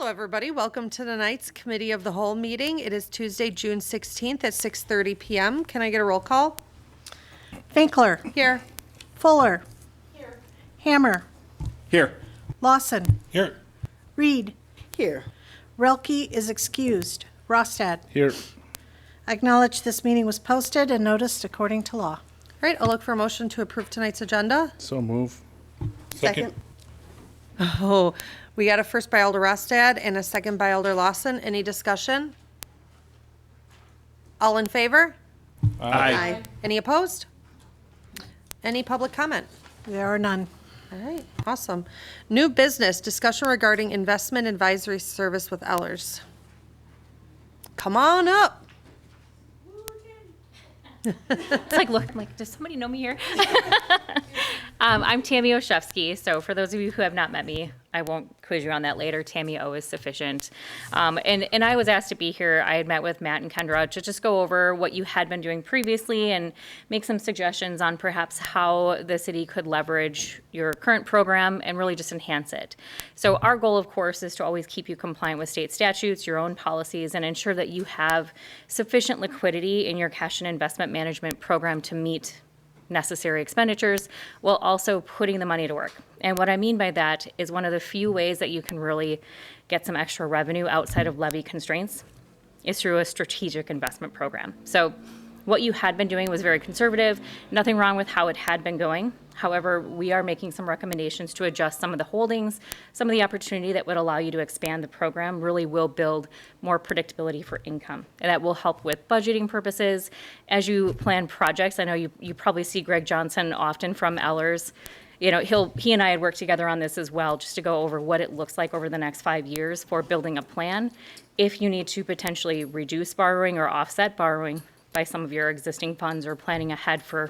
Hello, everybody. Welcome to tonight's Committee of the Whole meeting. It is Tuesday, June 16th at 6:30 p.m. Can I get a roll call? Finkler. Here. Fuller. Here. Hammer. Here. Lawson. Here. Reed. Here. Relke is excused. Rostad. Here. I acknowledge this meeting was posted and noticed according to law. All right, I'll look for a motion to approve tonight's agenda. So move. Second. Oh, we got a first by Alder Rostad and a second by Alder Lawson. Any discussion? All in favor? Aye. Any opposed? Any public comment? There are none. All right, awesome. New business, discussion regarding investment advisory service with Ellers. Come on up. It's like, look, I'm like, does somebody know me here? I'm Tammy Oshevsky. So for those of you who have not met me, I won't quiz you on that later. Tammy O is sufficient. And I was asked to be here. I had met with Matt and Kendra to just go over what you had been doing previously and make some suggestions on perhaps how the city could leverage your current program and really just enhance it. So our goal, of course, is to always keep you compliant with state statutes, your own policies, and ensure that you have sufficient liquidity in your cash and investment management program to meet necessary expenditures while also putting the money to work. And what I mean by that is one of the few ways that you can really get some extra revenue outside of levy constraints is through a strategic investment program. So what you had been doing was very conservative, nothing wrong with how it had been going. However, we are making some recommendations to adjust some of the holdings, some of the opportunity that would allow you to expand the program really will build more predictability for income. And that will help with budgeting purposes. As you plan projects, I know you probably see Greg Johnson often from Ellers. You know, he and I had worked together on this as well, just to go over what it looks like over the next 5 years for building a plan. If you need to potentially reduce borrowing or offset borrowing by some of your existing funds or planning ahead for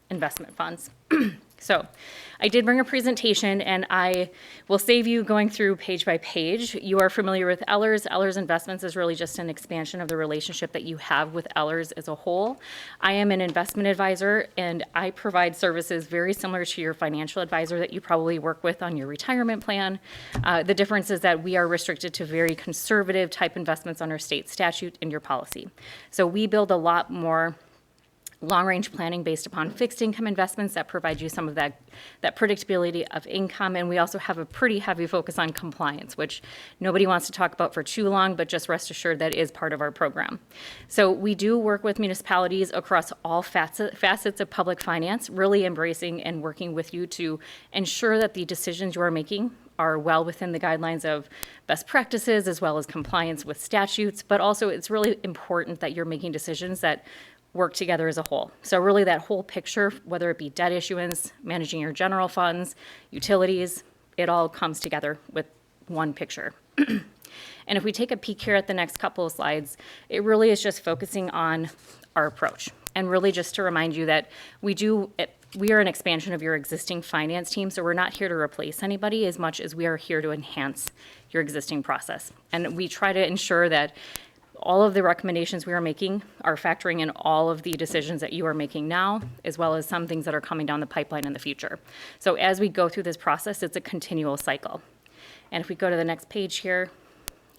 investment funds. So I did bring a presentation and I will save you going through page by page. You are familiar with Ellers. Ellers Investments is really just an expansion of the relationship that you have with Ellers as a whole. I am an investment advisor and I provide services very similar to your financial advisor that you probably work with on your retirement plan. The difference is that we are restricted to very conservative type investments under state statute and your policy. So we build a lot more long-range planning based upon fixed income investments that provide you some of that predictability of income. And we also have a pretty heavy focus on compliance, which nobody wants to talk about for too long, but just rest assured that is part of our program. So we do work with municipalities across all facets of public finance, really embracing and working with you to ensure that the decisions you are making are well within the guidelines of best practices as well as compliance with statutes. But also it's really important that you're making decisions that work together as a whole. So really that whole picture, whether it be debt issuance, managing your general funds, utilities, it all comes together with one picture. And if we take a peek here at the next couple of slides, it really is just focusing on our approach. And really just to remind you that we are an expansion of your existing finance team, so we're not here to replace anybody as much as we are here to enhance your existing process. And we try to ensure that all of the recommendations we are making are factoring in all of the decisions that you are making now, as well as some things that are coming down the pipeline in the future. So as we go through this process, it's a continual cycle. And if we go to the next page here,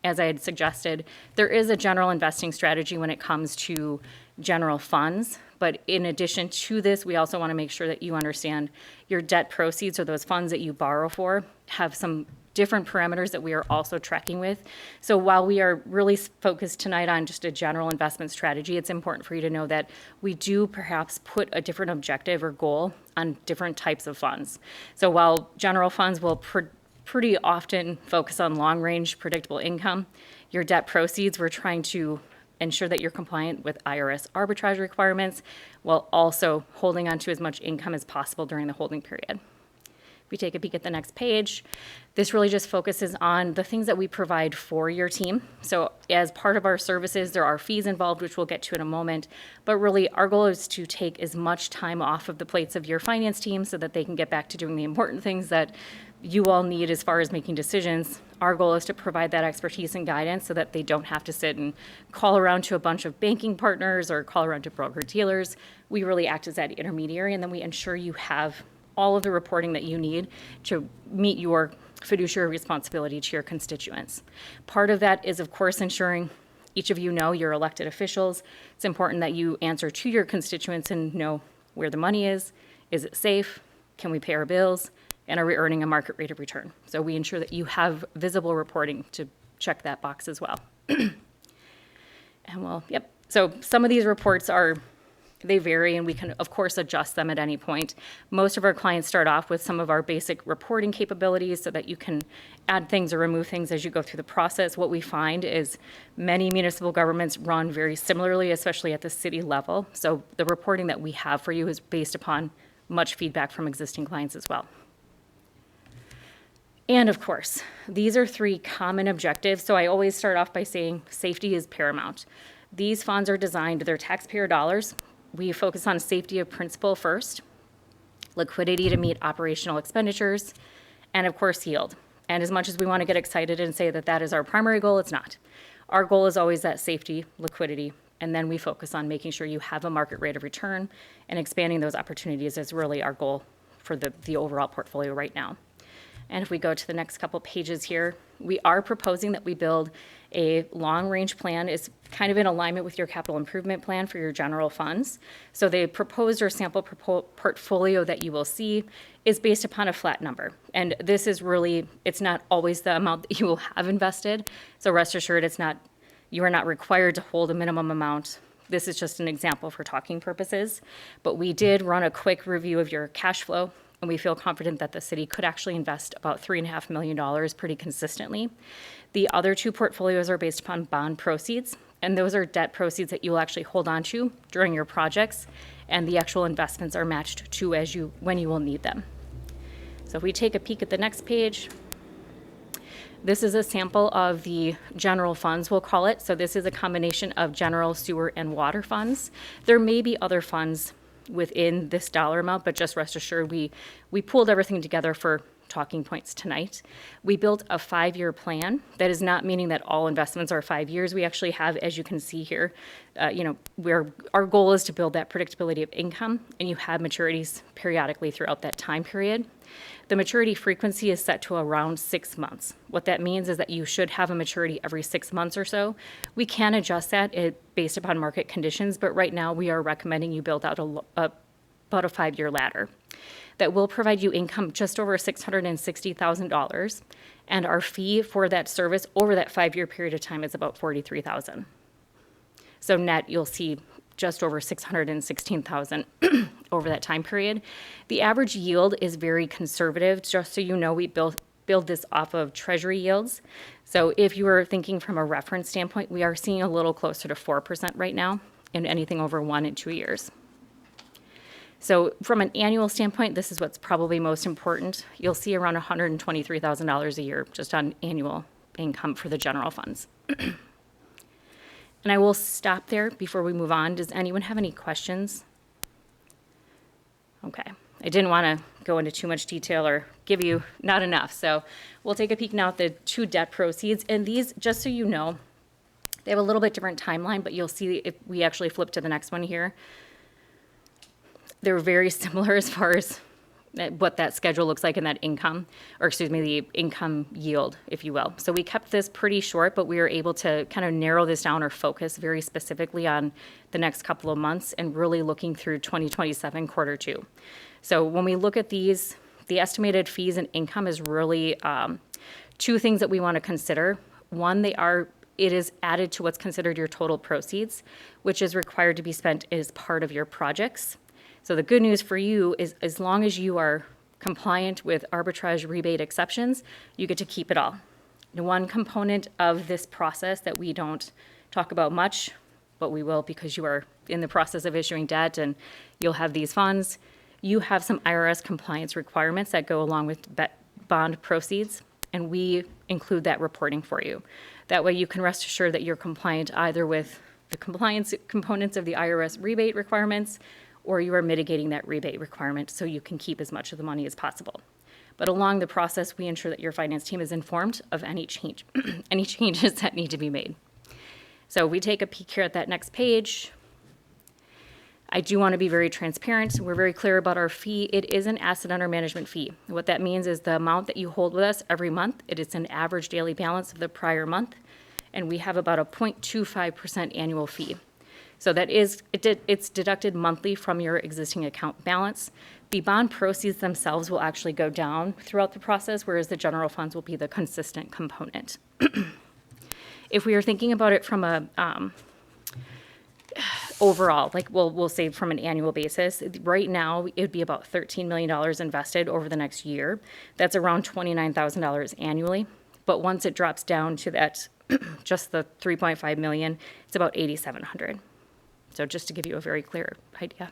as I had suggested, there is a general investing strategy when it comes to general funds. But in addition to this, we also want to make sure that you understand your debt proceeds or those funds that you borrow for have some different parameters that we are also tracking with. So while we are really focused tonight on just a general investment strategy, it's important for you to know that we do perhaps put a different objective or goal on different types of funds. So while general funds will pretty often focus on long-range predictable income, your debt proceeds, we're trying to ensure that you're compliant with IRS arbitrage requirements while also holding on to as much income as possible during the holding period. If we take a peek at the next page, this really just focuses on the things that we provide for your team. So as part of our services, there are fees involved, which we'll get to in a moment. But really, our goal is to take as much time off of the plates of your finance team so that they can get back to doing the important things that you all need as far as making decisions. Our goal is to provide that expertise and guidance so that they don't have to sit and call around to a bunch of banking partners or call around to broker dealers. We really act as that intermediary, and then we ensure you have all of the reporting that you need to meet your fiduciary responsibility to your constituents. Part of that is, of course, ensuring each of you know you're elected officials. It's important that you answer to your constituents and know where the money is it safe, can we pay our bills, and are we earning a market rate of return? So we ensure that you have visible reporting to check that box as well. And well, yep. So some of these reports they vary, and we can, of course, adjust them at any point. Most of our clients start off with some of our basic reporting capabilities so that you can add things or remove things as you go through the process. What we find is many municipal governments run very similarly, especially at the city level. So the reporting that we have for you is based upon much feedback from existing clients as well. And of course, these are 3 common objectives. So I always start off by saying safety is paramount. These funds are designed, they're taxpayer dollars. We focus on safety of principal first, liquidity to meet operational expenditures, and of course, yield. And as much as we want to get excited and say that that is our primary goal, it's not. Our goal is always that safety, liquidity, and then we focus on making sure you have a market rate of return, and expanding those opportunities is really our goal for the overall portfolio right now. And if we go to the next couple pages here, we are proposing that we build a long-range plan. Is kind of in alignment with your capital improvement plan for your general funds. So the proposed or sample portfolio that you will see is based upon a flat number. And this is really, it's not always the amount that you will have invested. So rest assured, you are not required to hold a minimum amount. This is just an example for talking purposes. But we did run a quick review of your cash flow, and we feel confident that the city could actually invest about $3.5 million pretty consistently. The other 2 portfolios are based upon bond proceeds, and those are debt proceeds that you will actually hold on to during your projects, and the actual investments are matched to when you will need them. So if we take a peek at the next page, this is a sample of the general funds, we'll call it. So this is a combination of general, sewer, and water funds. There may be other funds within this dollar amount, but just rest assured, we pulled everything together for talking points tonight. We built a 5-year plan. That is not meaning that all investments are 5 years. We actually have, as you can see here, our goal is to build that predictability of income, and you have maturities periodically throughout that time period. The maturity frequency is set to around 6 months. What that means is that you should have a maturity every 6 months or so. We can adjust that based upon market conditions, but right now we are recommending you build out about a 5-year ladder that will provide you income just over $660,000, and our fee for that service over that 5-year period of time is about $43,000. So net, you'll see just over $616,000 over that time period. The average yield is very conservative. Just so you know, we build this off of treasury yields. So if you were thinking from a reference standpoint, we are seeing a little closer to 4% right now, and anything over 1 and 2 years. So from an annual standpoint, this is what's probably most important. You'll see around $123,000 a year just on annual income for the general funds. And I will stop there before we move on. Does anyone have any questions? Okay. I didn't want to go into too much detail or give you not enough. So we'll take a peek now at the 2 debt proceeds. And these, just so you know, they have a little bit different timeline, but you'll see if we actually flip to the next one here. They're very similar as far as what that schedule looks like in that income, the income yield, if you will. So we kept this pretty short, but we were able to kind of narrow this down or focus very specifically on the next couple of months and really looking through 2027 quarter 2. So when we look at these, the estimated fees and income is really 2 things that we want to consider. One, it is added to what's considered your total proceeds, which is required to be spent as part of your projects. So the good news for you is as long as you are compliant with arbitrage rebate exceptions, you get to keep it all. And one component of this process that we don't talk about much, but we will because you are in the process of issuing debt and you'll have these funds, you have some IRS compliance requirements that go along with bond proceeds, and we include that reporting for you. That way you can rest assured that you're compliant either with the compliance components of the IRS rebate requirements, or you are mitigating that rebate requirement so you can keep as much of the money as possible. But along the process, we ensure that your finance team is informed of any changes that need to be made. So we take a peek here at that next page. I do want to be very transparent. We're very clear about our fee. It is an asset under management fee. What that means is the amount that you hold with us every month, it is an average daily balance of the prior month, and we have about a 0.25% annual fee. So that is, it's deducted monthly from your existing account balance. The bond proceeds themselves will actually go down throughout the process, whereas the general funds will be the consistent component. If we are thinking about it from a overall, like we'll say from an annual basis, right now it would be about $13 million invested over the next year. That's around $29,000 annually. But once it drops down to that, just the 3.5 million, it's about 8,700. So just to give you a very clear idea.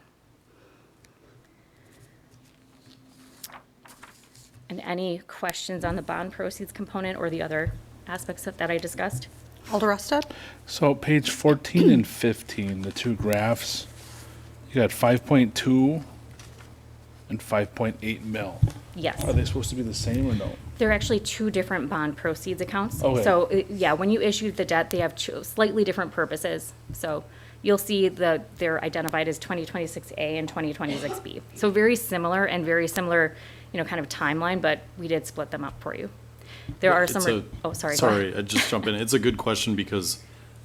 And any questions on the bond proceeds component or the other aspects that I discussed? Alder Rustad? So page 14 and 15, the two graphs, you got 5.2 and 5.8 mil. Yes. Are they supposed to be the same or no? They're actually two different bond proceeds accounts. Okay. So, yeah, when you issue the debt, they have two slightly different purposes. So you'll see they're identified as 2026A and 2026B. So very similar, kind of timeline, but we did split them up for you. There are some, sorry. Go ahead. Sorry, I just jump in. It's a good question because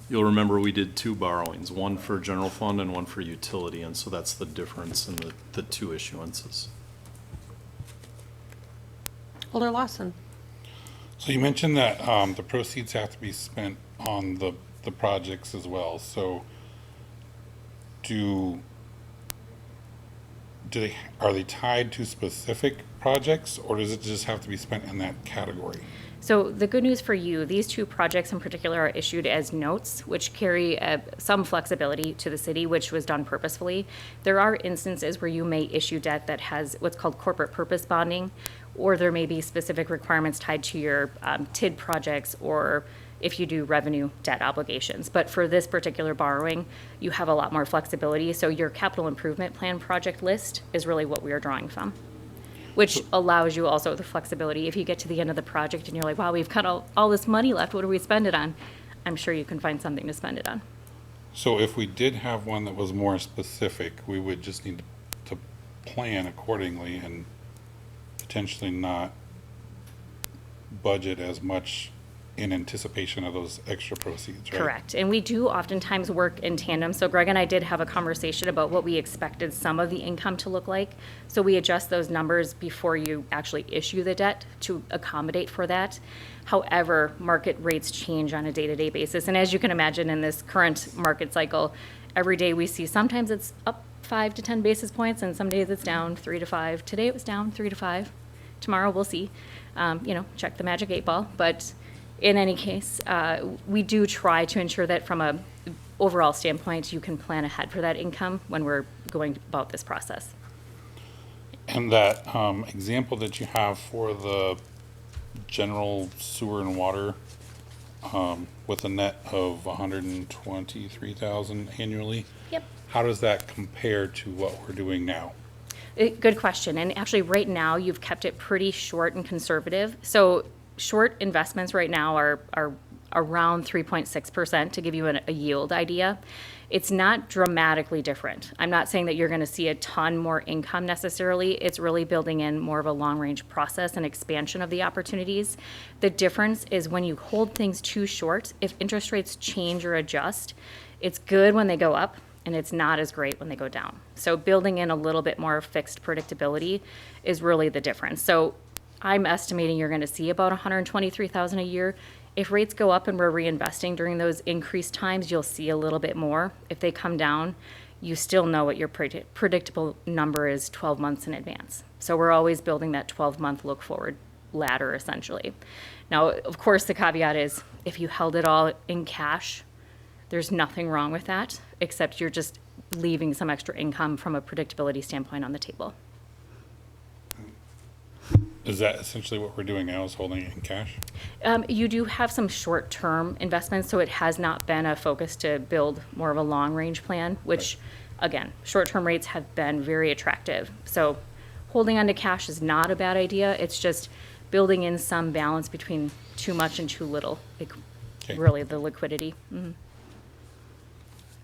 you'll remember we did two borrowings, one for general fund and one for utility, and so that's the difference in the two issuances. Alder Lawson? So you mentioned that the proceeds have to be spent on the projects as well. So are they tied to specific projects, or does it just have to be spent in that category? So the good news for you, these two projects in particular are issued as notes, which carry some flexibility to the city, which was done purposefully. There are instances where you may issue debt that has what's called corporate purpose bonding, or there may be specific requirements tied to your TID projects, or if you do revenue debt obligations. But for this particular borrowing, you have a lot more flexibility. So your capital improvement plan project list is really what we are drawing from, which allows you also the flexibility. If you get to the end of the project and you're like, wow, we've got all this money left, what do we spend it on? I'm sure you can find something to spend it on. So if we did have one that was more specific, we would just need to plan accordingly and potentially not budget as much in anticipation of those extra proceeds, right? Correct. And we do oftentimes work in tandem. So Greg and I did have a conversation about what we expected some of the income to look like. So we adjust those numbers before you actually issue the debt to accommodate for that. However, market rates change on a day-to-day basis. And as you can imagine in this current market cycle, every day we see sometimes it's up 5 to 10 basis points, and some days it's down 3 to 5. Today it was down 3 to 5. Tomorrow we'll see. Check the magic 8 ball. But in any case, we do try to ensure that from a overall standpoint, you can plan ahead for that income when we're going about this process. And that example that you have for the general sewer and water with a net of 123,000 annually. Yep. How does that compare to what we're doing now? Good question. And actually, right now, you've kept it pretty short and conservative. So short investments right now are around 3.6% to give you a yield idea. It's not dramatically different. I'm not saying that you're going to see a ton more income necessarily. It's really building in more of a long-range process and expansion of the opportunities. The difference is when you hold things too short, if interest rates change or adjust, it's good when they go up, and it's not as great when they go down. So building in a little bit more fixed predictability is really the difference. So I'm estimating you're going to see about 123,000 a year. If rates go up and we're reinvesting during those increased times, you'll see a little bit more. If they come down, you still know what your predictable number is 12 months in advance. So we're always building that 12-month look forward ladder essentially. Now, of course, the caveat is if you held it all in cash, there's nothing wrong with that, except you're just leaving some extra income from a predictability standpoint on the table. Is that essentially what we're doing now, is holding it in cash? You do have some short-term investments, so it has not been a focus to build more of a long-range plan, which, again, short-term rates have been very attractive. So holding onto cash is not a bad idea. It's just building in some balance between too much and too little, Okay. really the liquidity.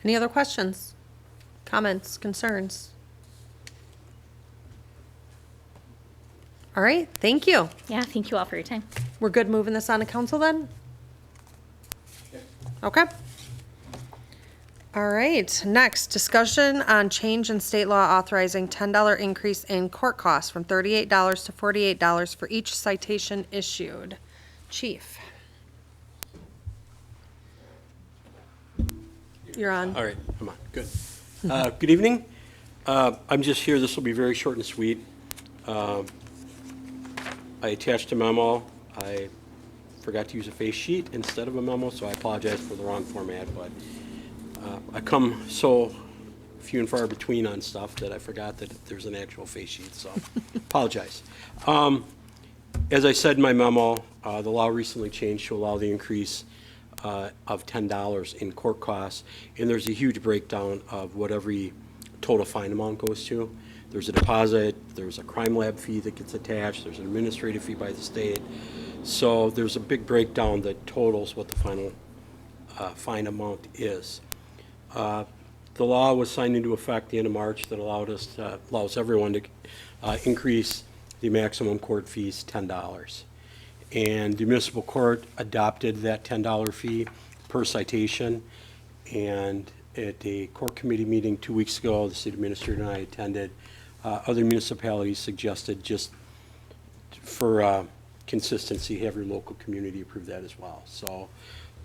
Any other questions? Comments, concerns? All right, thank you. Yeah, thank you all for your time. We're good moving this on to council then? Okay. All right, next, discussion on change in state law authorizing $10 increase in court costs from $38 to $48 for each citation issued. Chief. You're on. All right, I'm on, good. Good evening. I'm just here, this will be very short and sweet. I attached a memo. I forgot to use a face sheet instead of a memo, so I apologize for the wrong format, but I come so few and far between on stuff that I forgot that there's an actual face sheet, so apologize. As I said in my memo, the law recently changed to allow the increase of $10 in court costs, and there's a huge breakdown of what every total fine amount goes to. There's a deposit, there's a crime lab fee that gets attached, there's an administrative fee by the state. So there's a big breakdown that totals what the final fine amount is. The law was signed into effect the end of March that allows everyone to increase the maximum court fees $10. And the municipal court adopted that $10 fee per citation. And at a court committee meeting 2 weeks ago, the city administrator and I attended, other municipalities suggested just for consistency, have your local community approve that as well. So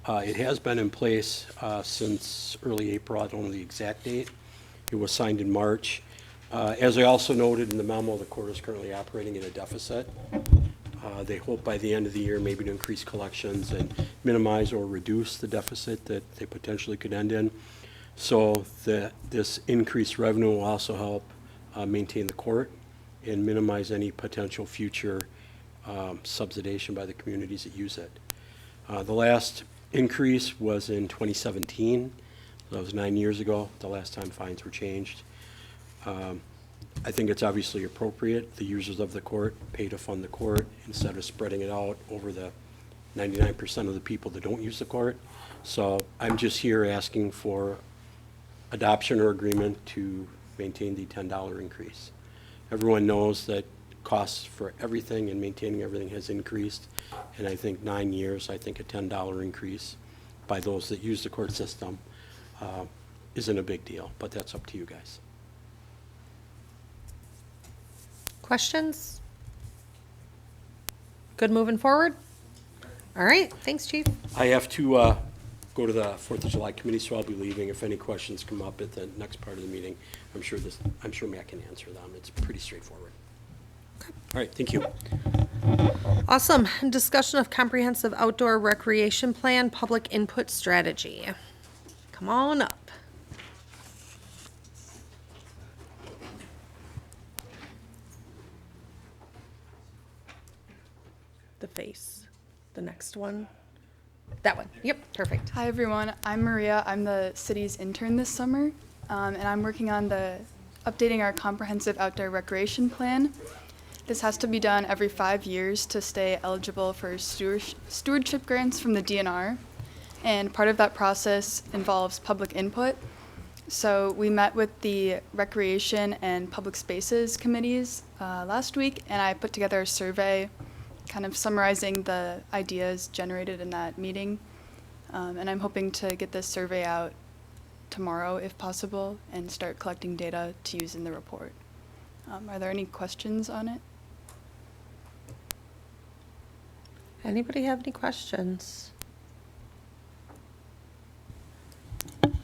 it has been in place since early April. I don't know the exact date. It was signed in March. As I also noted in the memo, the court is currently operating in a deficit. They hope by the end of the year maybe to increase collections and minimize or reduce the deficit that they potentially could end in. So this increased revenue will also help maintain the court and minimize any potential future subsidization by the communities that use it. The last increase was in 2017. That was 9 years ago, the last time fines were changed. I think it's obviously appropriate. The users of the court pay to fund the court instead of spreading it out over the 99% of the people that don't use the court. So I'm just here asking for adoption or agreement to maintain the $10 increase. Everyone knows that costs for everything and maintaining everything has increased. And I think 9 years, I think a $10 increase by those that use the court system isn't a big deal, but that's up to you guys. Questions? Good moving forward? All right, thanks, Chief. I have to go to the 4th of July committee, so I'll be leaving. If any questions come up at the next part of the meeting, I'm sure Matt can answer them. It's pretty straightforward. All right, thank you. Awesome. Discussion of comprehensive outdoor recreation plan, public input strategy. Come on up. The face. The next one. That one. Yep, perfect. Hi everyone, I'm Maria. I'm the city's intern this summer, and I'm working on updating our comprehensive outdoor recreation plan. This has to be done every 5 years to stay eligible for stewardship grants from the DNR, and part of that process involves public input. So we met with the Recreation and Public Spaces committees last week, and I put together a survey kind of summarizing the ideas generated in that meeting. And I'm hoping to get this survey out tomorrow if possible and start collecting data to use in the report. Are there any questions on it? Anybody have any questions?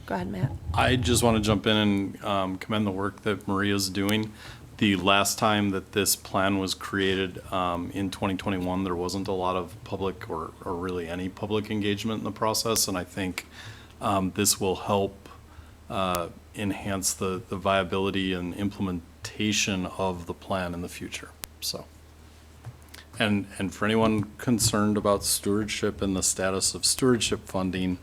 Go ahead, Matt. I just want to jump in and commend the work that Maria's doing. The last time that this plan was created in 2021, there wasn't a lot of public or really any public engagement in the process, and I think this will help enhance the viability and implementation of the plan in the future. So, and for anyone concerned about stewardship and the status of stewardship funding,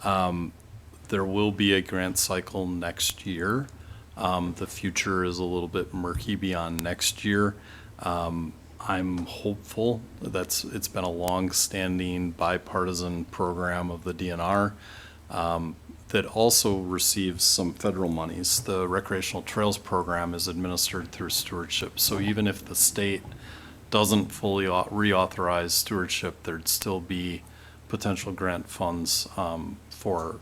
there will be a grant cycle next year. The future is a little bit murky beyond next year. I'm hopeful it's been a long-standing bipartisan program of the DNR that also receives some federal monies. The Recreational Trails Program is administered through stewardship. So even if the state doesn't fully reauthorize stewardship, there'd still be potential grant funds for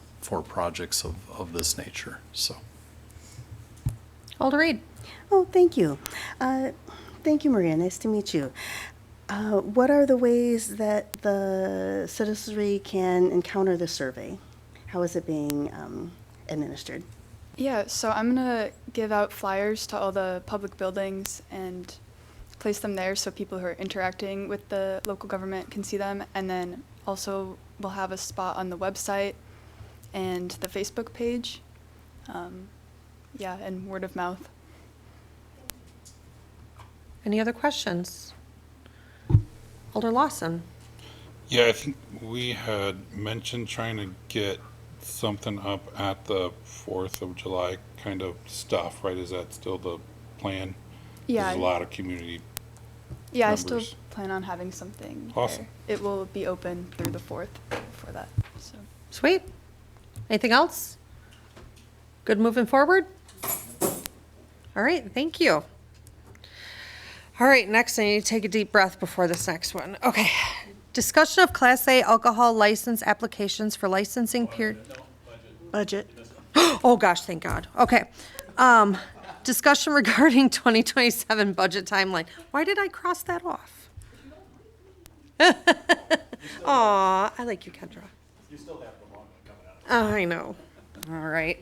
projects of this nature. So. Alder Reed. Oh, thank you. Thank you, Maria. Nice to meet you. What are the ways that the citizenry can encounter the survey? How is it being administered? Yeah, so I'm gonna give out flyers to all the public buildings and place them there so people who are interacting with the local government can see them. And then also we'll have a spot on the website and the Facebook page. Yeah, and word of mouth. Any other questions? Alder Lawson. Yeah, I think we had mentioned trying to get something up at the 4th of July kind of stuff, right? Is that still the plan? Yeah. There's a lot of community Yeah, I still members. plan on having something. Awesome. There. It will be open through the 4th for that. So. Sweet. Anything else? Good moving forward? All right, thank you. All right, next I need to take a deep breath before this next one. Okay. Discussion of Class A alcohol license applications for licensing period. Budget. Oh gosh, thank God. Okay. Discussion regarding 2027 budget timeline. Why did I cross that off? Aw, I like you, Kendra. You still have the long one coming out. I know. All right.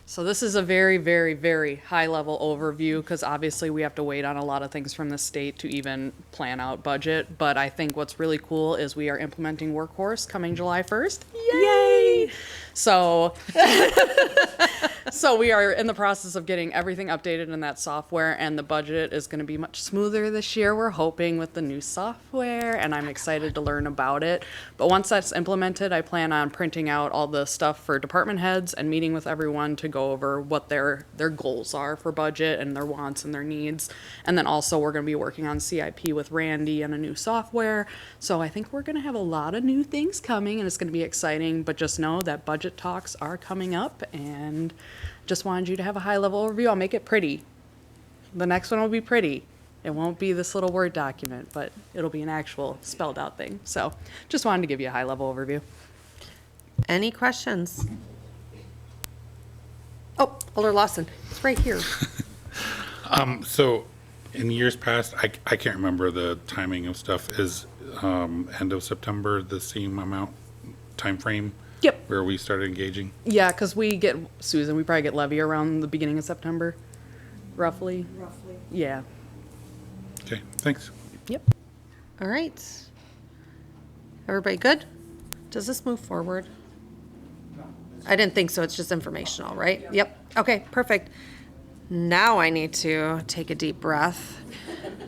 So this is a very, very, very high-level overview because obviously we have to wait on a lot of things from the state to even plan out budget. But I think what's really cool is we are implementing Workhorse coming July 1st. Yay! So, so we are in the process of getting everything updated in that software, and the budget is going to be much smoother this year. We're hoping with the new software, and I'm excited to learn about it. But once that's implemented, I plan on printing out all the stuff for department heads and meeting with everyone to go over what their goals are for budget and their wants and their needs. And then also we're going to be working on CIP with Randy and a new software. So I think we're going to have a lot of new things coming, and it's going to be exciting. But just know that budget talks are coming up, and just wanted you to have a high-level overview. I'll make it pretty. The next one will be pretty. It won't be this little Word document, but it'll be an actual spelled out thing. So just wanted to give you a high-level overview. Any questions? Oh, Alder Lawson, it's right here. So in years past, I can't remember the timing of stuff. Is end of September the same amount time frame? Yep. Where we started engaging? Yeah, because we probably get levy around the beginning of September, roughly. Roughly. Yeah. Okay, thanks. Yep. All right. Everybody good? Does this move forward? I didn't think so. It's just informational, right? Yep. Okay, perfect. Now I need to take a deep breath.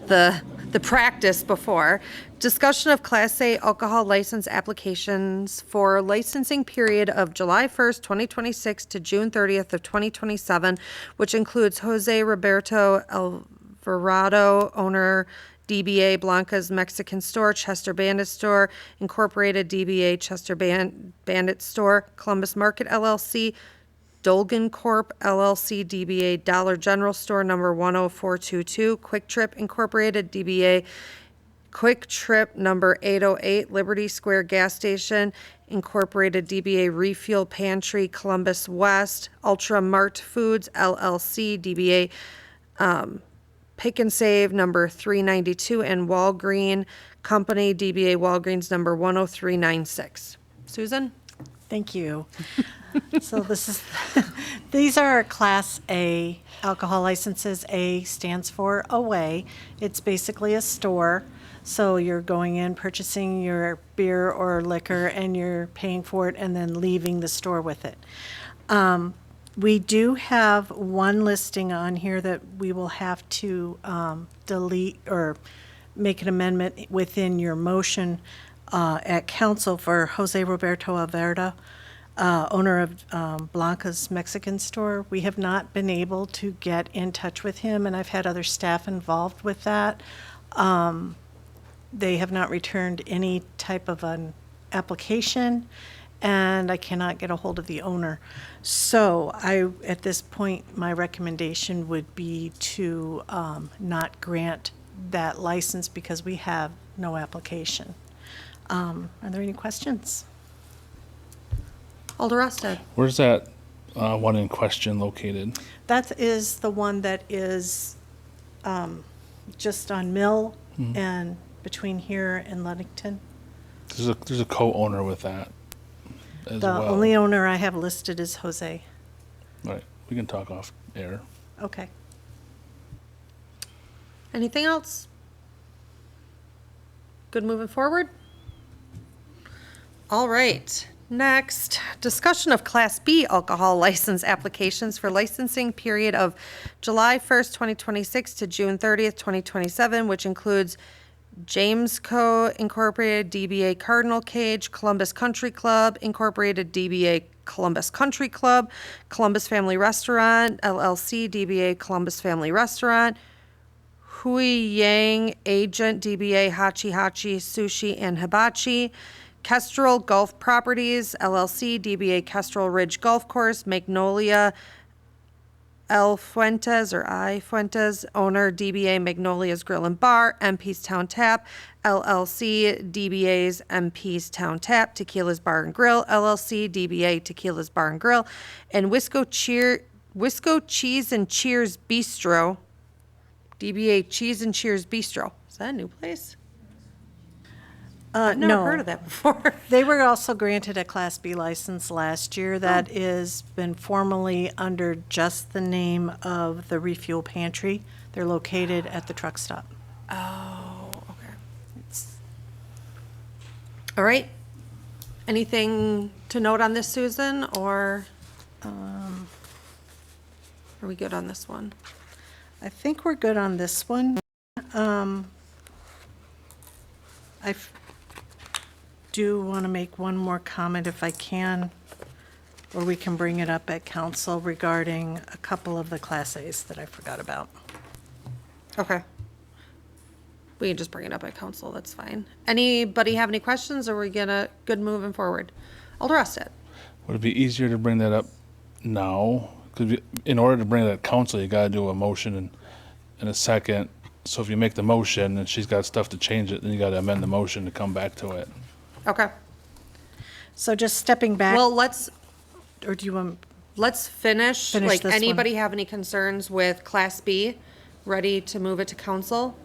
The practice before. Discussion of Class A alcohol license applications for licensing period of July 1st, 2026 to June 30th of 2027, which includes Jose Roberto Alvarado, owner DBA Blanca's Mexican Store, Chester Bandit Store, Incorporated DBA Chester Bandit Store, Columbus Market LLC, Dolgan Corp. LLC, DBA Dollar General Store number 10422, Quick Trip Incorporated, DBA Quick Trip number 808, Liberty Square Gas Station Incorporated, DBA Refuel Pantry, Columbus West, Ultra Mart Foods LLC, DBA Pick and Save number 392, and Walgreen Company, DBA Walgreens number 10396. Susan? Thank you. So these are our Class A alcohol licenses. A stands for away. It's basically a store. So you're going in, purchasing your beer or liquor, and you're paying for it and then leaving the store with it. We do have one listing on here that we will have to delete or make an amendment within your motion at council for Jose Roberto Alvarado, owner of Blanca's Mexican Store. We have not been able to get in touch with him, and I've had other staff involved with that. They have not returned any type of an application, and I cannot get a hold of the owner. So at this point, my recommendation would be to not grant that license because we have no application. Are there any questions? Alder Rossted. Where's that one in question located? That is the one that is just on Mill and between here and Ludington. There's a co-owner with that as The well. only owner I have listed is Jose. Right. We can talk off air. Okay. Anything else? Good moving forward? All right. Next, discussion of Class B alcohol license applications for licensing period of July 1st, 2026 to June 30th, 2027, which includes James Co. Incorporated, DBA Cardinal Cage, Columbus Country Club Incorporated, DBA Columbus Country Club, Columbus Family Restaurant, LLC, DBA Columbus Family Restaurant, Hui Yang Agent, DBA Hachi Hachi Sushi and Hibachi, Kestrel Golf Properties, LLC, DBA Kestrel Ridge Golf Course, Magnolia L. Fuentes or I. Fuentes, owner DBA Magnolia's Grill and Bar, MP's Town Tap, LLC, DBA's MP's Town Tap, Tequila's Bar and Grill, LLC, DBA Tequila's Bar and Grill, and Wisco Cheese and Cheers Bistro, DBA Cheese and Cheers Bistro. Is that a new place? I've never No. heard of that before. They were also granted a Class B license last year that is been formally under just the name of the Refuel Pantry. They're located at the truck stop. Oh, okay. All right. Anything to note on this, Susan, or are we good on this one? I think we're good on this one. I do want to make one more comment if I can, or we can bring it up at council regarding a couple of the Class A's that I forgot about. Okay. We can just bring it up at council, that's fine. Anybody have any questions, or are we gonna, good moving forward? Alder Rossted. Would it be easier to bring that up now? Because in order to bring it at council, you got to do a motion in a second. So if you make the motion and she's got stuff to change it, then you got to amend the motion to come back to it. Okay. So just stepping back, Well, let's finish. Finish Like, this one. anybody have any concerns with Class B? Ready to move it to council?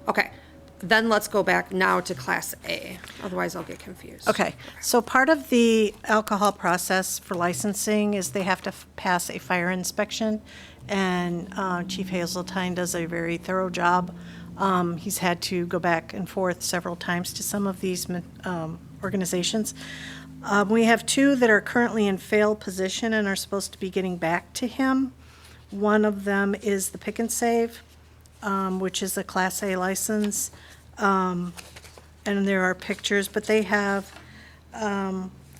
Okay, then let's go back now to Class A. Otherwise, I'll get confused. Okay, so part of the alcohol process for licensing is they have to pass a fire inspection, and Chief Hazeltine does a very thorough job. He's had to go back and forth several times to some of these organizations. We have two that are currently in failed position and are supposed to be getting back to him. One of them is the Pick and Save, which is a Class A license. And there are pictures, but they have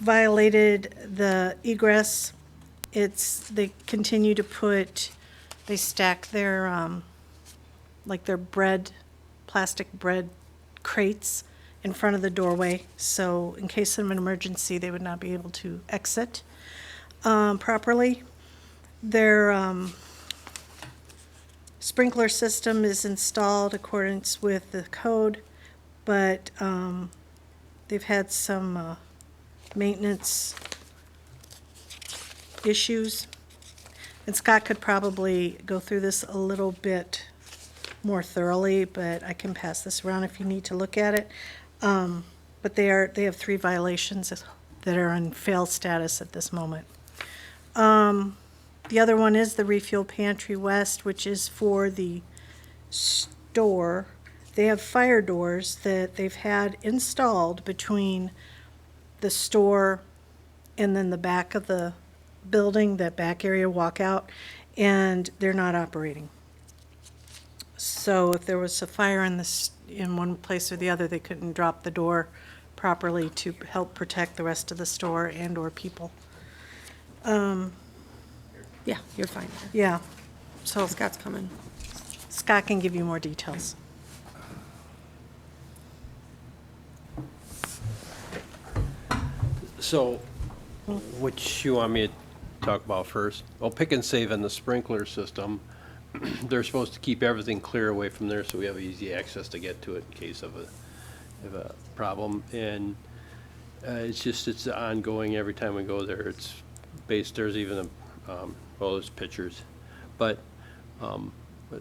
violated the egress. They continue to they stack their, like their plastic bread crates in front of the doorway. So in case of an emergency, they would not be able to exit properly. Their sprinkler system is installed accordance with the code, but they've had some maintenance issues. And Scott could probably go through this a little bit more thoroughly, but I can pass this around if you need to look at it. But they have 3 violations that are in fail status at this moment. The other one is the Refuel Pantry West, which is for the store. They have fire doors that they've had installed between the store and then the back of the building, that back area walkout, and they're not operating. So if there was a fire in one place or the other, they couldn't drop the door properly to help protect the rest of the store and or people. Yeah, you're fine. Yeah, so Scott's coming. Scott can give you more details. So, which you want me to talk about first? Well, Pick and Save and the sprinkler system, they're supposed to keep everything clear away from there so we have easy access to get to it in case of a problem. And it's ongoing every time we go there. It's based, there's even well, there's pictures. But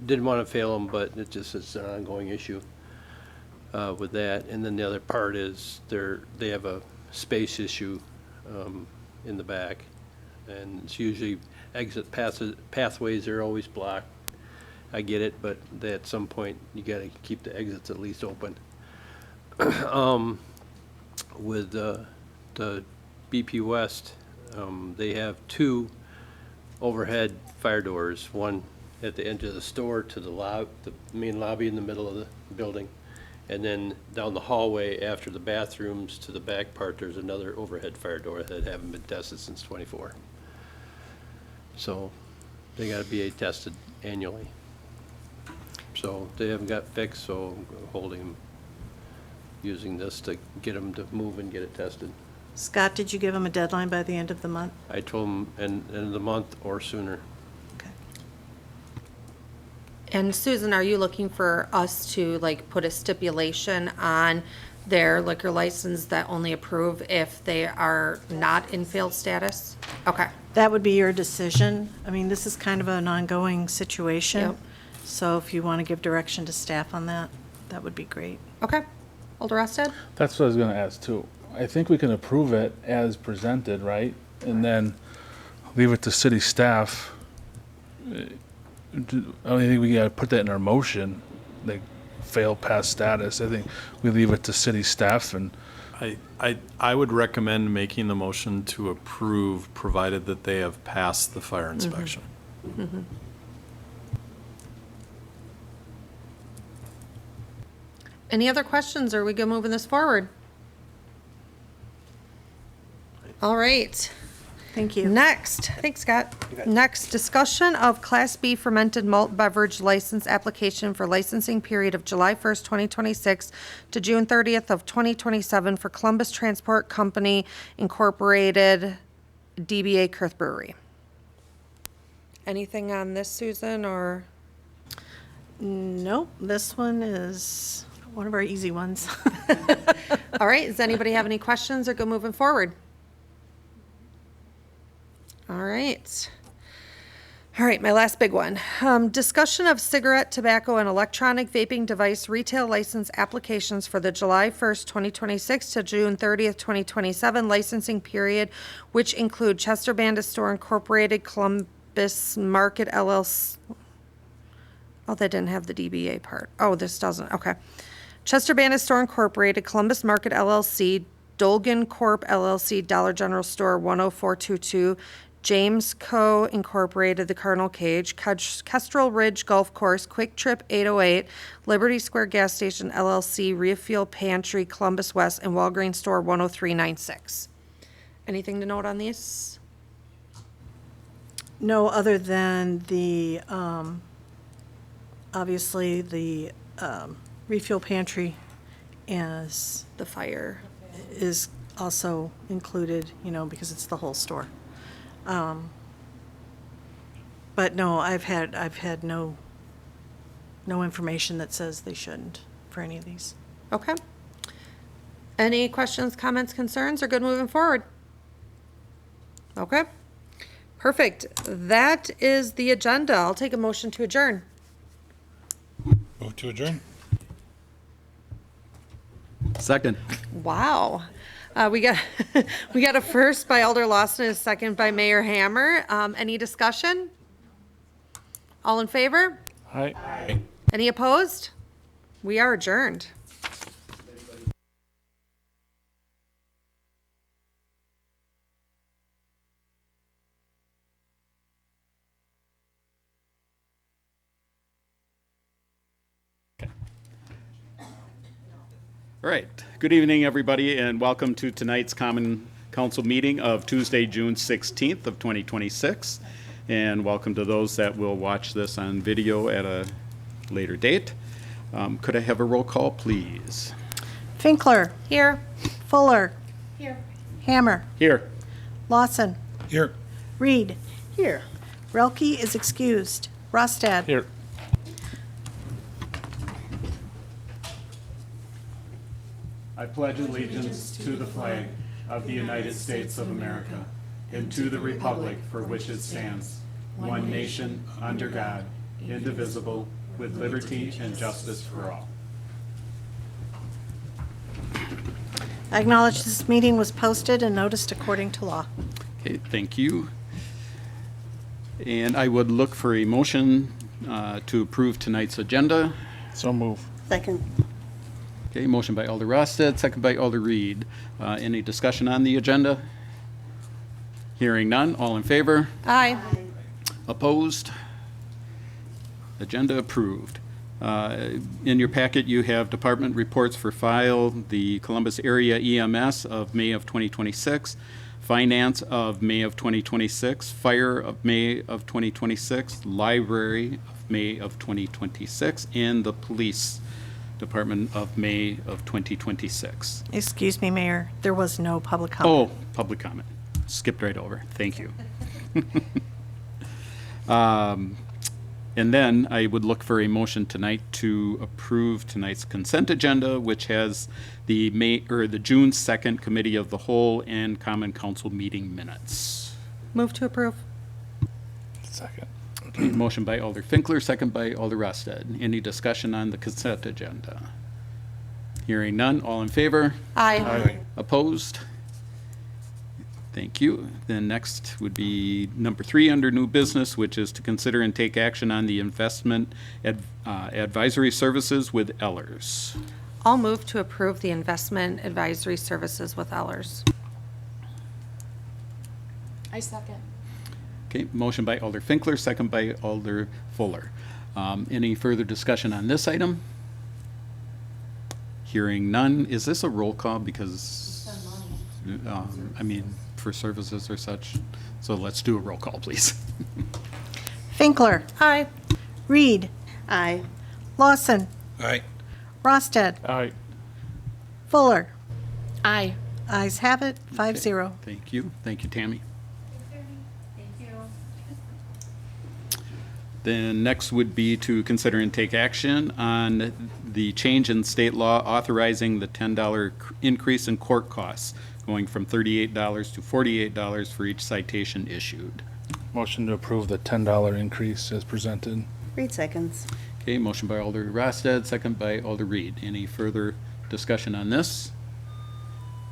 didn't want to fail them, but it's an ongoing issue with that. And then the other part is they have a space issue in the back, and it's usually exit pathways are always blocked. I get it, but at some point you got to keep the exits at least open. With the BP West, they have 2 overhead fire doors, one at the end of the store to the main lobby in the middle of the building, and then down the hallway after the bathrooms to the back part, there's another overhead fire door that haven't been tested since '24. So they got to be tested annually. So they haven't got fixed, so I'm holding them, using this to get them to move and get it tested. Scott, did you give them a deadline by the end of the month? I told them end of the month or sooner. Okay. And Susan, are you looking for us to like put a stipulation on their liquor license that only approve if they are not in failed status? Okay. That would be your decision. I mean, this is kind of an ongoing situation. Yep. So if you want to give direction to staff on that, that would be great. Okay. Alder Rosted? That's what I was gonna ask too. I think we can approve it as presented, right? And then leave it to city staff. I don't think we gotta put that in our motion, like fail past status. I think we leave it to city staff and I would recommend making the motion to approve, provided that they have passed the fire inspection. Any other questions, or are we good moving this forward? All right. Thank you. Next, thanks, Scott. Next, discussion of Class B fermented malt beverage license application for licensing period of July 1st, 2026 to June 30th of 2027 for Columbus Transport Company Incorporated, DBA Kurth Brewery. Anything on this, Susan, or? Nope, this one is one of our easy ones. All right, does anybody have any questions or go moving forward? All right. All right, my last big one. Discussion of cigarette, tobacco, and electronic vaping device retail license applications for the July 1st, 2026 to June 30th, 2027 licensing period, which include Chester Bandit Store Incorporated, Columbus Market LLC. Oh, they didn't have the DBA part. Oh, this doesn't. Okay. Chester Bandit Store Incorporated, Columbus Market LLC, Dolgan Corp. LLC, Dollar General Store 10422, James Co. Incorporated, The Cardinal Cage, Kestrel Ridge Golf Course, Quick Trip 808, Liberty Square Gas Station LLC, Refuel Pantry, Columbus West, and Walgreens Store 10396. Anything to note on these? No, other than the, obviously, the refuel pantry is The fire. also included, because it's the whole store. But no, I've had no information that says they shouldn't for any of these. Okay. Any questions, comments, concerns, or good moving forward? Okay. Perfect. That is the agenda. I'll take a motion to adjourn. Move to adjourn. Second. Wow. We got a first by Alder Lawson and a second by Mayor Hammer. Any discussion? All in favor? Hi. Any opposed? We are adjourned. All right. Good evening, everybody, and welcome to tonight's Common Council meeting of Tuesday, June 16th of 2026. And welcome to those that will watch this on video at a later date. Could I have a roll call, please? Finkler. Here. Fuller. Hammer. Here. Lawson. Here. Reed. Here. Relke is excused. Rostad. Here. I pledge allegiance to the flag of the United States of America and to the republic for which it stands, one nation, under God, indivisible, with liberty and justice for all. I acknowledge this meeting was posted and noticed according to law. Okay, thank you. And I would look for a motion to approve tonight's agenda. So move. Second. Okay, motion by Alder Rosted, second by Alder Reed. Any discussion on the agenda? Hearing none, all in favor? Aye. Opposed? Agenda approved. In your packet, you have department reports for file, the Columbus Area EMS of May of 2026, Finance of May of 2026, Fire of May of 2026, Library of May of 2026, and the Police Department of May of 2026. Excuse me, Mayor, there was no public comment. Oh, public comment. Skipped right over. Thank you. And then I would look for a motion tonight to approve tonight's consent agenda, which has the June 2nd Committee of the Whole and Common Council meeting minutes. Move to approve. Second. Okay, motion by Alder Finkler, second by Alder Rosted. Any discussion on the consent agenda? Hearing none, all in favor? Aye. Opposed? Thank you. Then next would be number 3 under new business, which is to consider and take action on the investment advisory services with Ellers. I'll move to approve the investment advisory services with Ellers. I second. Okay, motion by Alder Finkler, second by Alder Fuller. Any further discussion on this item? Hearing none. Is this a roll call? Because, I mean, for services or such. So let's do a roll call, please. Finkler. Aye. Reed. Aye. Lawson. Aye. Rosted. Aye. Fuller. Aye. Ayes have it, 5-0. Thank you. Thank you, Tammy. Then next would be to consider and take action on the change in state law authorizing the $10 increase in court costs, going from $38 to $48 for each citation issued. Motion to approve the $10 increase as presented. Reed seconds. Okay, motion by Alder Rosted, second by Alder Reed. Any further discussion on this?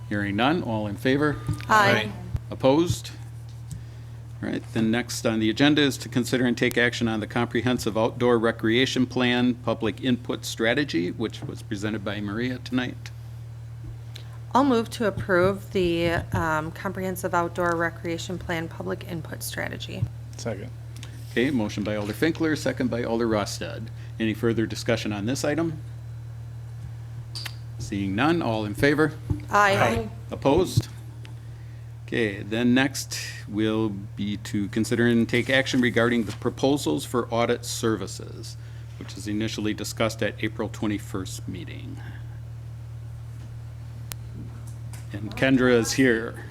Hearing none, all in favor? Aye. Opposed? All right, then next on the agenda is to consider and take action on the comprehensive outdoor recreation plan, public input strategy, which was presented by Maria tonight. I'll move to approve the comprehensive outdoor recreation plan public input strategy. Second. Okay, motion by Alder Finkler, second by Alder Rosted. Any further discussion on this item? Seeing none, all in favor? Aye. Opposed? Okay, then next will be to consider and take action regarding the proposals for audit services, which is initially discussed at April 21st meeting. And Kendra is here.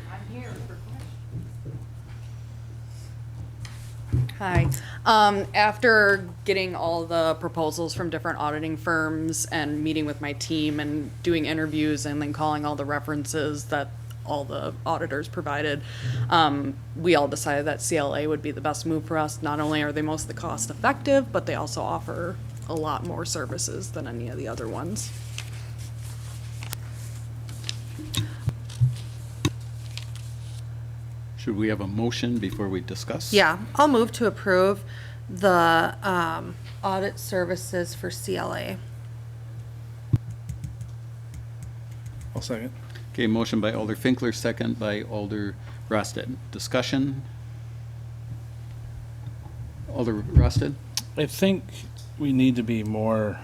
Hi. After getting all the proposals from different auditing firms and meeting with my team and doing interviews and then calling all the references that all the auditors provided, we all decided that CLA would be the best move for us. Not only are they mostly cost effective, but they also offer a lot more services than any of the other ones. Should we have a motion before we discuss? Yeah, I'll move to approve the audit services for CLA. I'll second. Okay, motion by Alder Finkler, second by Alder Rosted. Discussion? Alder Rosted? I think we need to be more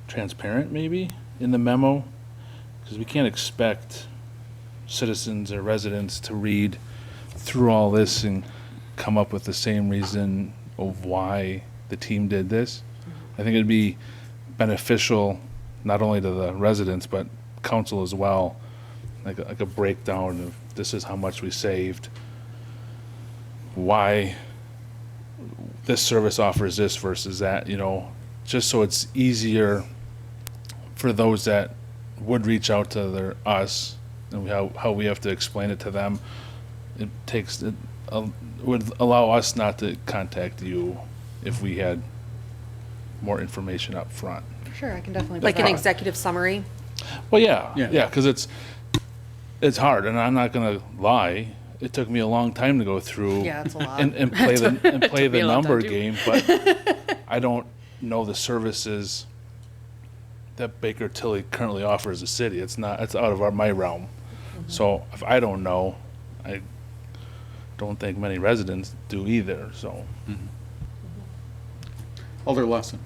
transparent, maybe, in the memo, because we can't expect citizens or residents to read through all this and come up with the same reason of why the team did this. I think it'd be beneficial not only to the residents, but council as well, like a breakdown of this is how much we saved, why this service offers this versus that, you know, just so it's easier for those that would reach out to us and how we have to explain it to them. It would allow us not to contact you if we had more information up front. Sure, I can definitely. Like an executive summary? Well, yeah, because it's hard, and I'm not gonna lie. It took me a long time to go through. Yeah, it's a lot. And play Took me the a long number time, too. game, but I don't know the services that Baker Tilly currently offers the city. It's out of my realm. Mm-hmm. So if I don't know, I don't think many residents do either. So Alder Lawson.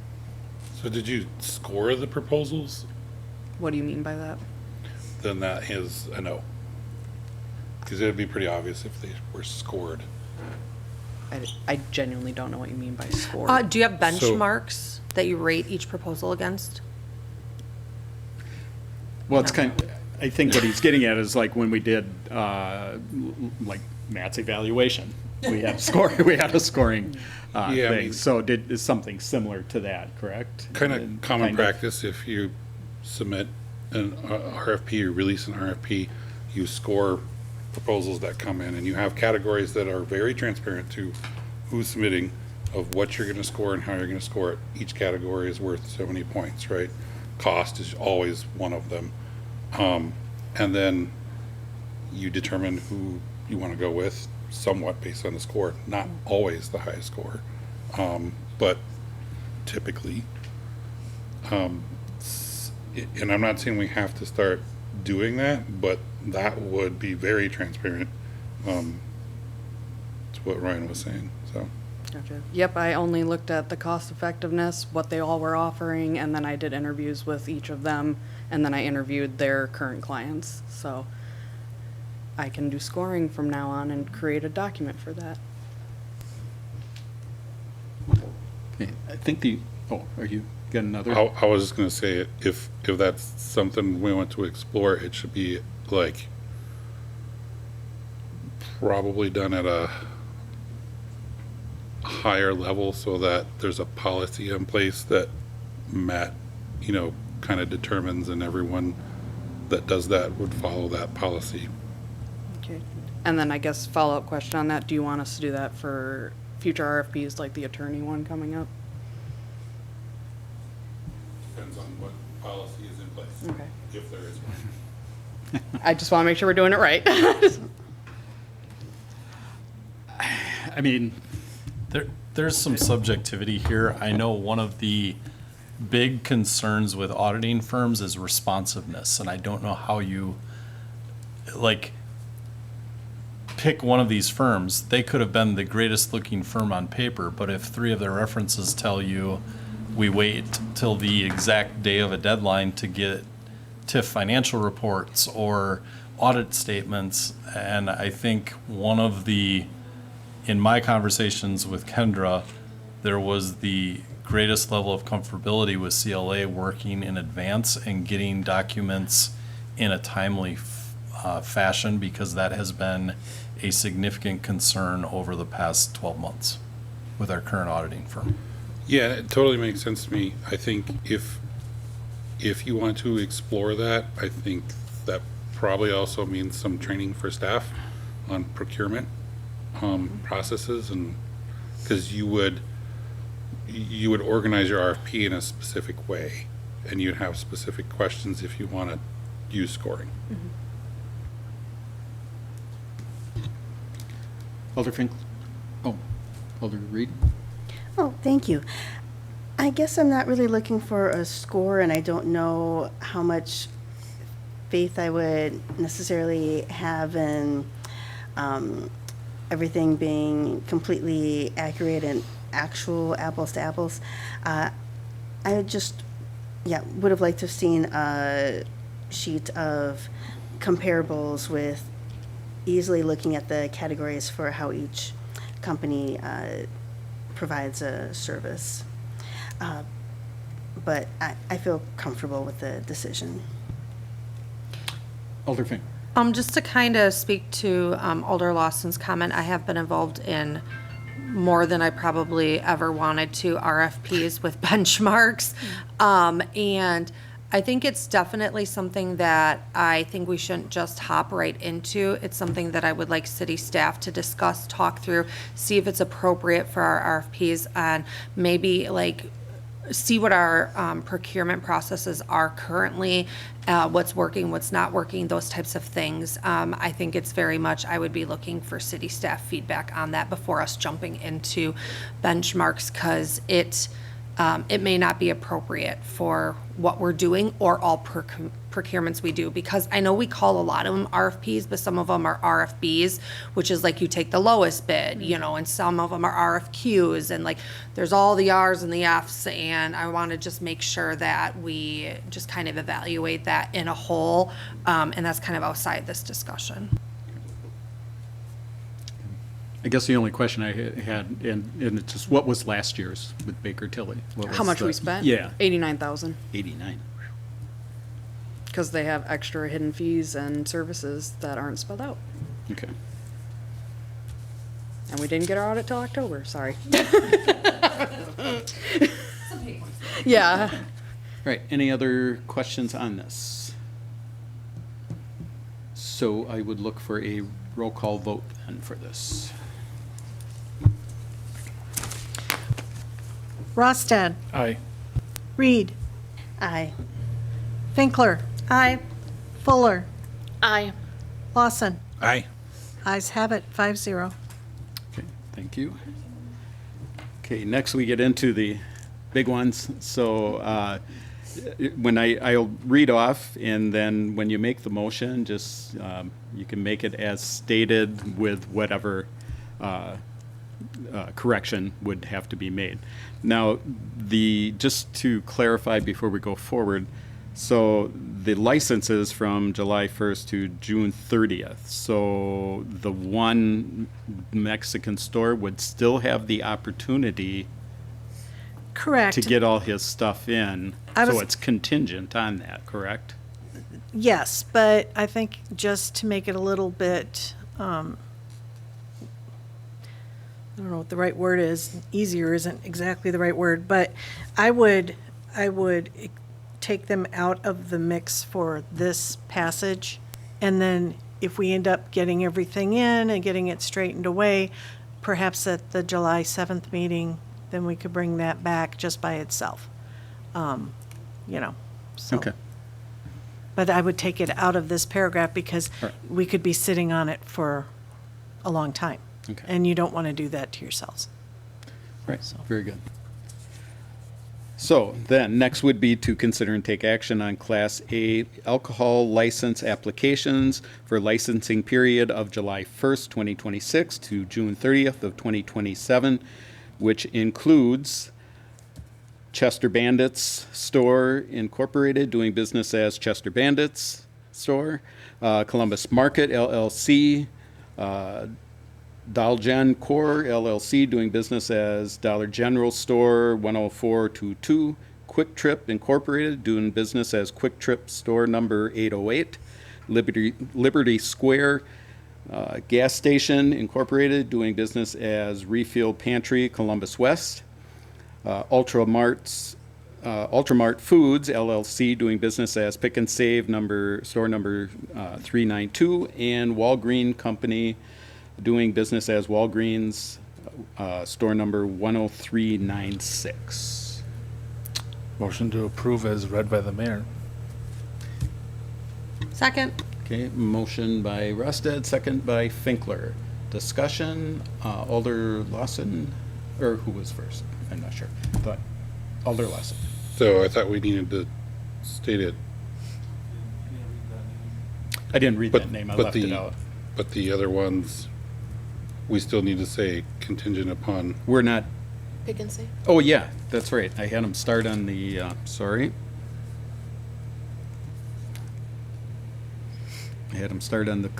So did you score the proposals? What do you mean by that? Then that is a no. Because it would be pretty obvious if they were scored. I genuinely don't know what you mean by score. Do you have benchmarks that you rate each proposal against? Well, it's I think what he's getting at is like when we did, like Matt's evaluation, we had a scoring Yeah, I thing. mean- So is something similar to that, correct? Kind of And common kind practice, if you submit an RFP, you release an RFP, you score proposals that come in, and you have categories that are very transparent to who's submitting of what you're gonna score and how you're gonna score it. Each category is worth so many points, right? Cost is always one of them. And then you determine who you wanna go with, somewhat based on the score, not always the highest score, but typically. And I'm not saying we have to start doing that, but that would be very transparent, to what Ryan was saying, so. Gotcha. Yep, I only looked at the cost effectiveness, what they all were offering, and then I did interviews with each of them, and then I interviewed their current clients. So I can do scoring from now on and create a document for that. Okay, I think are you got another? I was just gonna say, if that's something we want to explore, it should be like probably done at a higher level so that there's a policy in place that Matt, kind of determines, and everyone that does that would follow that policy. Okay. And then I guess follow-up question on that, do you want us to do that for future RFPs, like the attorney one coming up? Depends on what policy is in place. Okay. If there is one. I just want to make sure we're doing it right. I mean, There's some subjectivity here. I know one of the big concerns with auditing firms is responsiveness, and I don't know how you, pick one of these firms. They could have been the greatest looking firm on paper, but if 3 of their references tell you we wait till the exact day of a deadline to get TIF financial reports or audit statements, and I think in my conversations with Kendra, there was the greatest level of comfortability with CLA working in advance and getting documents in a timely fashion, because that has been a significant concern over the past 12 months with our current auditing firm. Yeah, it totally makes sense to me. I think if you want to explore that, I think that probably also means some training for staff on procurement processes, and because you would organize your RFP in a specific way, and you'd have specific questions if you want to use scoring. Alder Fink, Alder Reed. Oh, thank you. I guess I'm not really looking for a score, and I don't know how much faith I would necessarily have in everything being completely accurate and actual apples to apples. I just, would have liked to have seen a sheet of comparables with easily looking at the categories for how each company provides a service. But I feel comfortable with the decision. Alder Fink. Just to kind of speak to Alder Lawson's comment, I have been involved in more than I probably ever wanted to RFPs with benchmarks. And I think it's definitely something that I think we shouldn't just hop right into. It's something that I would like city staff to discuss, talk through, see if it's appropriate for our RFPs, and maybe like see what our procurement processes are currently, what's working, what's not working, those types of things. I think it's very much, I would be looking for city staff feedback on that before us jumping into benchmarks, because it may not be appropriate for what we're doing or all procurements we do, because I know we call a lot of them RFPs, but some of them are RFBs, which is like you take the lowest bid, you know, and some of them are RFQs, and like there's all the R's and the F's, and I want to just make sure that we just kind of evaluate that in a whole, and that's kind of outside this discussion. I guess the only question I had, and it's just, what was last year's with Baker Tilly? What How was much the- we spent? Yeah, 89,000, 89. because they have extra hidden fees and services that aren't spelled out. Okay. And we didn't get our audit till October, sorry. Yeah. All right, any other questions on this? So I would look for a roll call vote then for this. Rostad, Aye. Reed, Aye. Finkler, Aye. Fuller, Aye. Lawson. Aye. Ayes have it, 5-0. Okay, thank you. Okay, next we get into the big ones. So when I'll read off, and then when you make the motion, just you can make it as stated with whatever correction would have to be made. Now, just to clarify before we go forward, so the licenses from July 1st to June 30th. So the one Mexican store would still have the opportunity Correct. to get all his stuff in. I was- So it's contingent on that, correct? Yes, but I think just to make it a little bit, I don't know what the right word is, easier isn't exactly the right word, but I would take them out of the mix for this passage, and then if we end up getting everything in and getting it straightened away, perhaps at the July 7th meeting, then we could bring that back just by itself. You know, so. Okay. But I would take it out of this paragraph because All right. we could be sitting on it for a long time. Okay. And you don't want to do that to yourselves. Right, very good. So then, next would be to consider and take action on Class A alcohol license applications for licensing period of July 1st, 2026 to June 30th of 2027, which includes Chester Bandits Store Incorporated, doing business as Chester Bandits Store, Columbus Market LLC, Dalgen Core LLC, doing business as Dollar General Store 10422, Quick Trip Incorporated, doing business as Quick Trip Store number 808, Liberty Square Gas Station Incorporated, doing business as Refill Pantry Columbus West, Ultramart Foods LLC, doing business as Pick and Save store number 392, and Walgreen Company, doing business as Walgreens, store number 10396. Motion to approve as read by the mayor. Second. Okay, motion by Rusted, second by Finkler. Discussion, Alder Lawson, or who was first? I'm not sure. But Alder Lawson. So I thought we needed to state it, I didn't read but, that name, I but left it the, out. but the other ones, we still need to say contingent upon. We're not, Pick and Save. oh yeah, that's right. I had him start on the, sorry. I had him start on the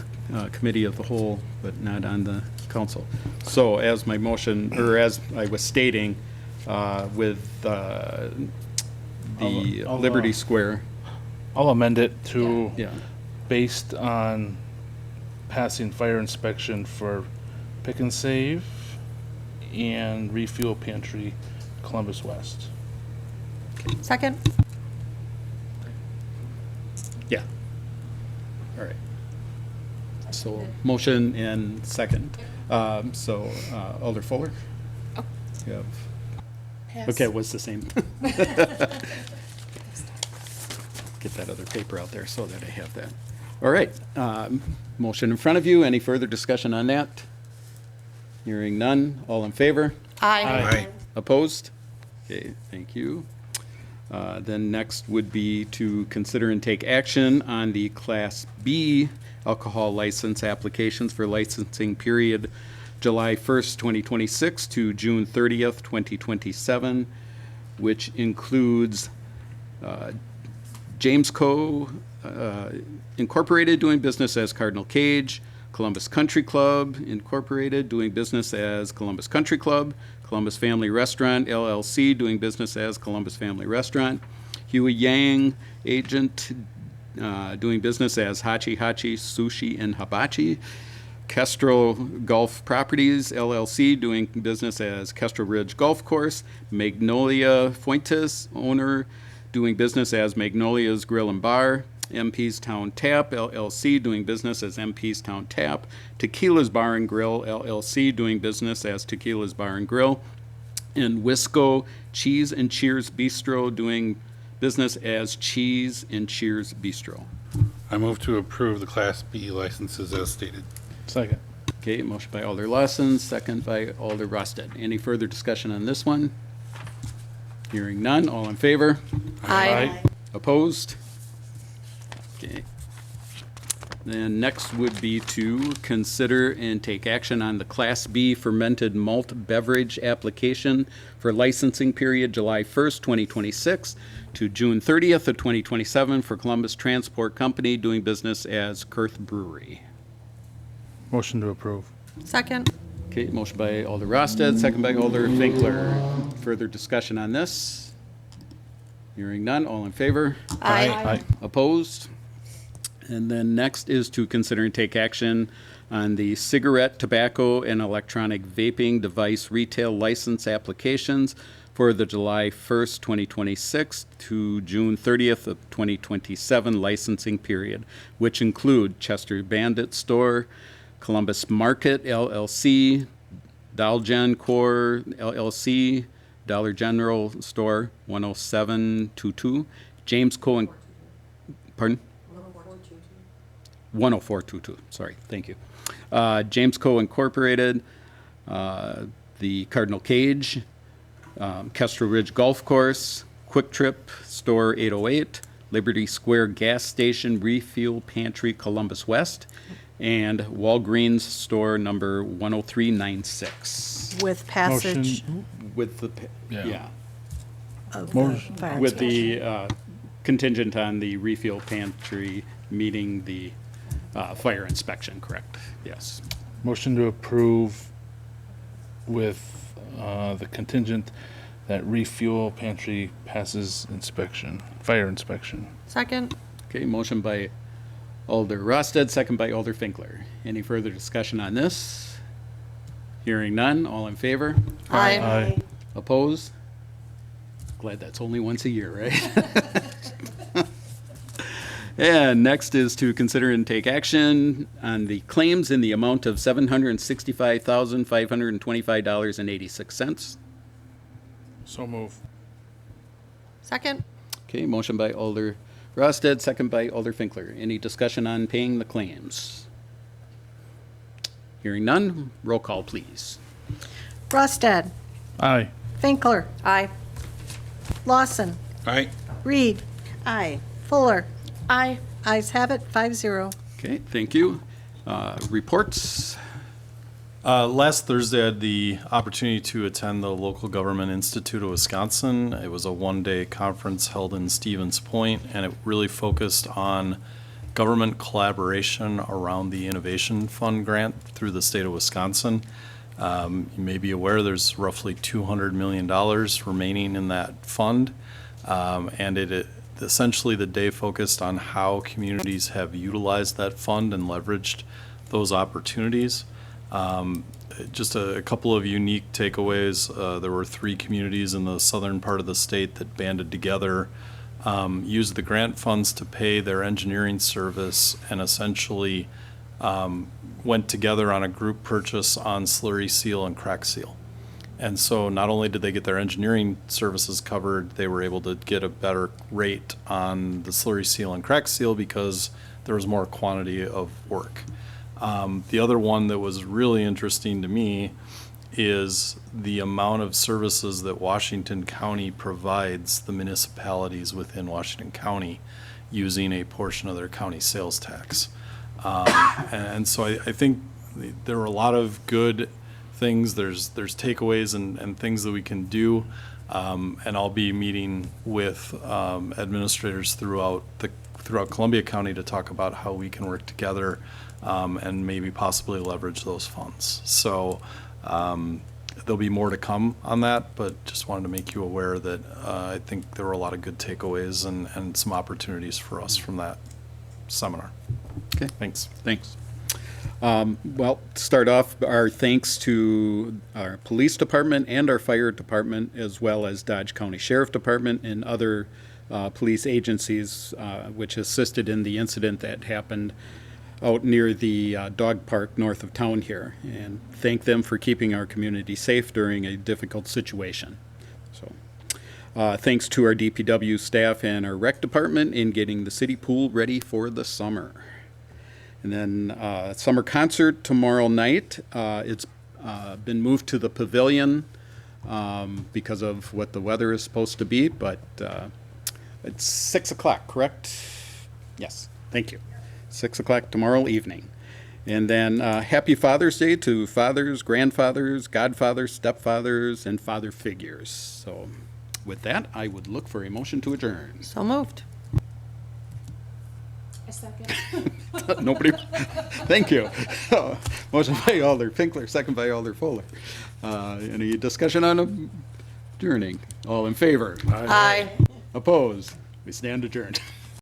committee of the whole, but not on the council. So as my motion, or as I was stating, with the I'll, Liberty Square, I'll amend it to yeah, based on passing fire inspection for Pick and Save and Refuel Pantry Columbus West. Second? Yeah. All right. So motion and second. Alder Fuller? You have- Okay, it was the same. Get that other paper out there so that I have that. All right, motion in front of you. Any further discussion on that? Hearing none. All in favor? Aye. Opposed? Okay, thank you. Then next would be to consider and take action on the Class B alcohol license applications for licensing period July 1st, 2026 to June 30th, 2027, which includes James Co. Incorporated doing business as Cardinal Cage, Columbus Country Club Incorporated doing business as Columbus Country Club, Columbus Family Restaurant LLC doing business as Columbus Family Restaurant, Huey Yang Agent doing business as Hachi Hachi Sushi and Hibachi, Kestrel Golf Properties LLC doing business as Kestrel Ridge Golf Course, Magnolia Fuentes owner doing business as Magnolia's Grill and Bar, MP's Town Tap LLC doing business as MP's Town Tap, Tequila's Bar and Grill LLC doing business as Tequila's Bar and Grill, and Wisco Cheese and Cheers Bistro doing business as Cheese and Cheers Bistro. I move to approve the Class B licenses as stated. Second. Okay, motion by Alder Lawson, second by Alder Rosted. Any further discussion on this one? Hearing none, all in favor? Aye. Opposed? Okay. Then next would be to consider and take action on the Class B fermented malt beverage application for licensing period July 1st, 2026 to June 30th of 2027 for Columbus Transport Company doing business as Kurth Brewery. Motion to approve. Second? Okay, motion by Alder Rosted, second by Alder Finkler. Further discussion on this? Hearing none, all in favor? Aye. Opposed? And then next is to consider and take action on the cigarette, tobacco, and electronic vaping device retail license applications for the July 1st, 2026 to June 30th of 2027 licensing period, which include Chester Bandit Store, Columbus Market LLC, Dalgen Core LLC, Dollar General Store 10722, James Co. Pardon? 10422, sorry, thank you. James Co. Incorporated, the Cardinal Cage, Kestrel Ridge Golf Course, Quick Trip Store 808, Liberty Square Gas Station Refuel Pantry Columbus West, and Walgreens Store number 10396. With passage Motion. With the, Yeah. yeah, of Motion. the fire with inspection. the contingent on the refuel pantry meeting the fire inspection, correct? Yes. Motion to approve with the contingent that refuel pantry passes inspection, fire inspection. Second? Okay, motion by Alder Rosted, second by Alder Finkler. Any further discussion on this? Hearing none, all in favor? Aye. Aye. Opposed? Glad that's only once a year, right? And next is to consider and take action on the claims in the amount of $765,525.86. So move. Second? Okay, motion by Alder Rosted, second by Alder Finkler. Any discussion on paying the claims? Hearing none, roll call, please. Rostad, Aye. Finkler, Aye. Lawson, Aye. Reed, Aye. Fuller. Aye. Ayes have it, 5-0. Okay, thank you. Reports? Last Thursday, I had the opportunity to attend the Local Government Institute of Wisconsin. It was a one-day conference held in Stevens Point, and it really focused on government collaboration around the Innovation Fund grant through the state of Wisconsin. You may be aware there's roughly $200 million remaining in that fund, and essentially the day focused on how communities have utilized that fund and leveraged those opportunities. Just a couple of unique takeaways. There were 3 communities in the southern part of the state that banded together, used the grant funds to pay their engineering service, and essentially went together on a group purchase on slurry seal and crack seal. And so not only did they get their engineering services covered, they were able to get a better rate on the slurry seal and crack seal because there was more quantity of work. The other one that was really interesting to me is the amount of services that Washington County provides the municipalities within Washington County using a portion of their county sales tax. And so I think there were a lot of good things. There's takeaways and things that we can do. And I'll be meeting with administrators throughout Columbia County to talk about how we can work together and maybe possibly leverage those funds. So there'll be more to come on that, but just wanted to make you aware that I think there were a lot of good takeaways and some opportunities for us from that seminar. Okay. Thanks. Thanks. Well, to start off, our thanks to our police department and our fire department, as well as Dodge County Sheriff Department and other police agencies which assisted in the incident that happened out near the dog park north of town here. And thank them for keeping our community safe during a difficult situation. So, thanks to our DPW staff and our rec department in getting the city pool ready for the summer. And then summer concert tomorrow night. It's been moved to the pavilion because of what the weather is supposed to be, but it's 6 o'clock, correct? Yes, thank you. 6 o'clock tomorrow evening. And then happy Father's Day to fathers, grandfathers, godfathers, stepfathers, and father figures. So with that, I would look for a motion to adjourn. So moved. A second. Nobody? Thank you. Motion by Alder Pinkler, second by Alder Fuller. Any discussion on adjourning? All in favor? Aye. Opposed? We stand adjourned.